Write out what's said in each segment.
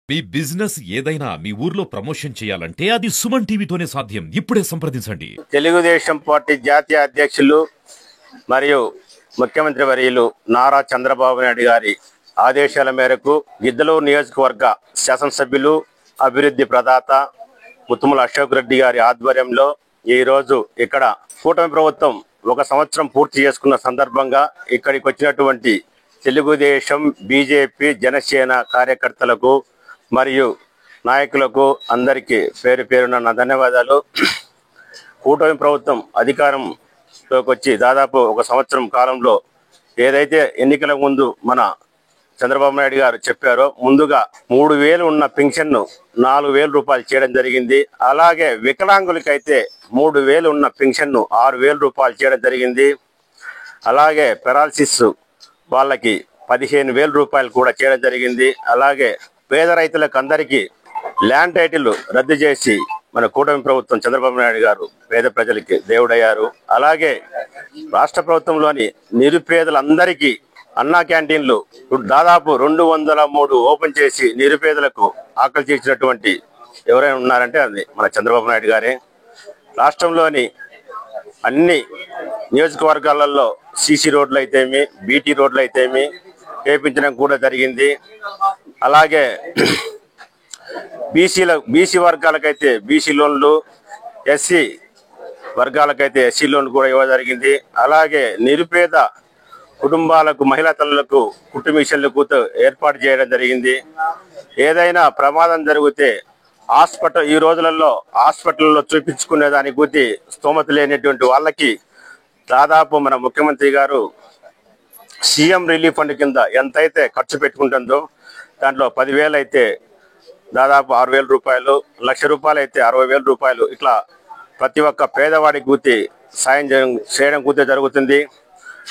మీ business ఏదైనా మీ ఊర్లో promotion చేయాలంటే అది సుమన్ టీవీతోనే సాధ్యం. ఇప్పుడే సంప్రదించండి. తెలుగుదేశం పార్టీ జాతీయ అధ్యక్షులు మరియు ముఖ్యమంత్రి వర్యులు నారా చంద్రబాబు నాయుడు గారి ఆదేశాల మేరకు గిద్దలూరు నియోజకవర్గ శాసనసభ్యులు అభివృద్ధి ప్రదాత ముత్తుముల అశోక్ రెడ్డి గారి ఆధ్వర్యంలో ఈ రోజు ఇక్కడ కూటమి ప్రభుత్వం 1 సంవత్సరం పూర్తి చేసుకున్న సందర్భంగా ఇక్కడికి వచ్చినటువంటి తెలుగుదేశం, బీజేపీ, జనసేన కార్యకర్తలకు మరియు నాయకులకు అందరికీ పేరు పేరున నా ధన్యవాదాలు. కూటమి ప్రభుత్వం అధికారంలోకి వచ్చి దాదాపు 1 సంవత్సరం కాలంలో ఏదైతే ఎన్నికల ముందు మన చంద్రబాబు నాయుడు గారు చెప్పారో ముందుగా 3000 ఉన్న పెన్షన్ను 4000 రూపాయలు చేయడం జరిగింది. అలాగే వికలాంగులకైతే 3000 ఉన్న పెన్షన్ను 6000 రూపాయలు చేయడం జరిగింది. అలాగే పెరాలసిస్ వాళ్ళకి 15000 రూపాయలు కూడా చేయడం జరిగింది. అలాగే పేద రైతులకు అందరికీ ల్యాండ్ టైటిల్ రద్దు చేసి మన కూటమి ప్రభుత్వం చంద్రబాబు నాయుడు గారు పేద ప్రజలకి దేవుడయ్యారు. అలాగే రాష్ట్ర ప్రభుత్వంలోని నిరుపేదలందరికీ అన్నా క్యాంటీన్లు దాదాపు 203 ఓపెన్ చేసి నిరుపేదలకు ఆకలి తీర్చినటువంటి ఎవరైనా ఉన్నారంటే అది మన చంద్రబాబు నాయుడు గారే. రాష్ట్రంలోని అన్ని నియోజకవర్గాలలో సీసీ రోడ్లు అయితేమి, బీటీ రోడ్లు అయితేమి వేయించడం కూడా జరిగింది. అలాగే బీసీ వర్గాలకైతే బీసీ లోన్లు, ఎస్సీ వర్గాలకైతే ఎస్సీ లోన్లు కూడా ఇవ్వడం జరిగింది. అలాగే నిరుపేద కుటుంబాలకు, మహిళా తల్లులకు కుట్టు మిషన్లు ఏర్పాటు చేయడం జరిగింది. ఏదైనా ప్రమాదం జరిగితే ఈ రోజులలో హాస్పిటల్లో చూపించుకునే దానికి గుర్తి స్తోమత లేనటువంటి వాళ్ళకి దాదాపు మన ముఖ్యమంత్రి గారు సీఎం రిలీఫ్ ఫండ్ కింద ఎంతైతే ఖర్చు పెట్టుకుంటుందో దాంట్లో 10,000 అయితే దాదాపు 6,000 రూపాయలు, 1,00,000 రూపాయలు అయితే 60,000 రూపాయలు, ఇట్లా ప్రతి ఒక్క పేదవాడికి గుర్తి సాయం చేయడం గుర్తి జరుగుతుంది.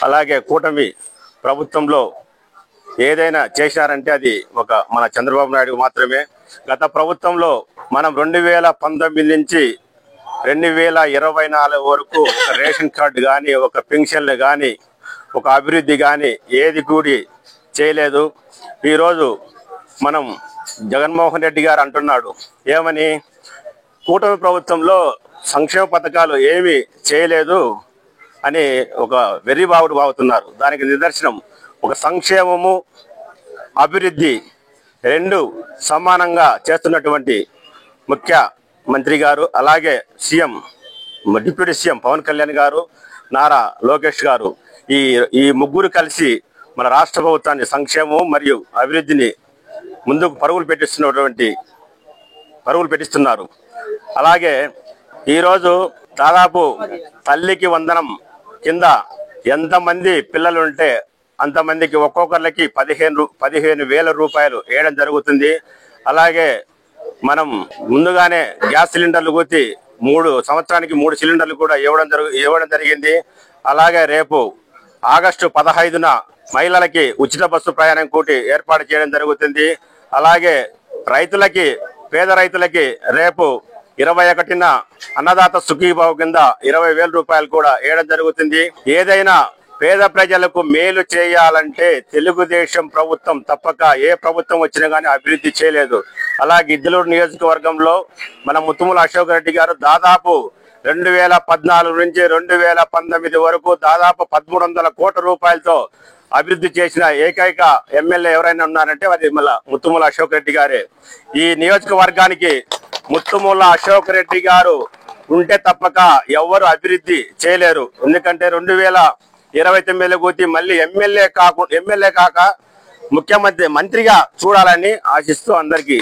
అలాగే కూటమి ప్రభుత్వంలో ఏదైనా చేశారంటే అది మన చంద్రబాబు నాయుడు మాత్రమే. గత ప్రభుత్వంలో మనం 2019 నుంచి 2024 వరకు ఒక రేషన్ కార్డు కానీ, ఒక పెన్షన్లు కానీ, ఒక అభివృద్ధి కానీ ఏది కూడి చేయలేదు. ఈరోజు మనం జగన్మోహన్ రెడ్డి గారు అంటున్నాడు ఏమని, కూటమి ప్రభుత్వంలో సంక్షేమ పథకాలు ఏమీ చేయలేదు అని ఒక వెర్రిబావుడు బాగుతున్నారు. దానికి నిదర్శనం ఒక సంక్షేమము, అభివృద్ధి 2 సమానంగా చేస్తున్నటువంటి ముఖ్యమంత్రి గారు, అలాగే CM, deputy CM Pawan Kalyan గారు, నారా లోకేష్ గారు, ఈ ముగ్గురు కలిసి మన రాష్ట్ర ప్రభుత్వాన్ని సంక్షేమం మరియు అభివృద్ధిని ముందుకు పరుగులు పెట్టిస్తున్నారు. అలాగే ఈరోజు దాదాపు తల్లికి వందనం కింద ఎంతమంది పిల్లలు ఉంటే అంతమందికి ఒక్కొక్కరికి 15,000 రూపాయలు వేయడం జరుగుతుంది. అలాగే మనం ముందుగానే గ్యాస్ సిలిండర్లు గుర్తి 3 సంవత్సరానికి 3 సిలిండర్లు కూడా ఇవ్వడం జరిగింది. అలాగే రేపు ఆగస్టు 15న మహిళలకి ఉచిత బస్సు ప్రయాణం కూటి ఏర్పాటు చేయడం జరుగుతుంది. అలాగే పేద రైతులకి రేపు 21న అన్నదాత సుఖీభావ కింద 20,000 రూపాయలు కూడా వేయడం జరుగుతుంది. ఏదైనా పేద ప్రజలకు మేలు చేయాలంటే తెలుగుదేశం ప్రభుత్వం తప్పక ఏ ప్రభుత్వం వచ్చినా కానీ అభివృద్ధి చేయలేదు. అలాగే గిద్దలూరు నియోజకవర్గంలో మన ముత్తుముల అశోక్ రెడ్డి గారు దాదాపు 2014 నుంచి 2019 వరకు దాదాపు 1,300 కోట్ల రూపాయలతో అభివృద్ధి చేసిన ఏకైక ఎమ్మెల్యే ఎవరైనా ఉన్నారంటే అది ముత్తుముల అశోక్ రెడ్డి గారే. ఈ నియోజకవర్గానికి ముత్తుముల అశోక్ రెడ్డి గారు ఉంటే తప్పక ఎవరు అభివృద్ధి చేయలేరు. ఎందుకంటే 2029 కూతి మళ్ళీ ఎమ్మెల్యే కాక మంత్రిగా చూడాలని ఆశిస్తూ అందరికీ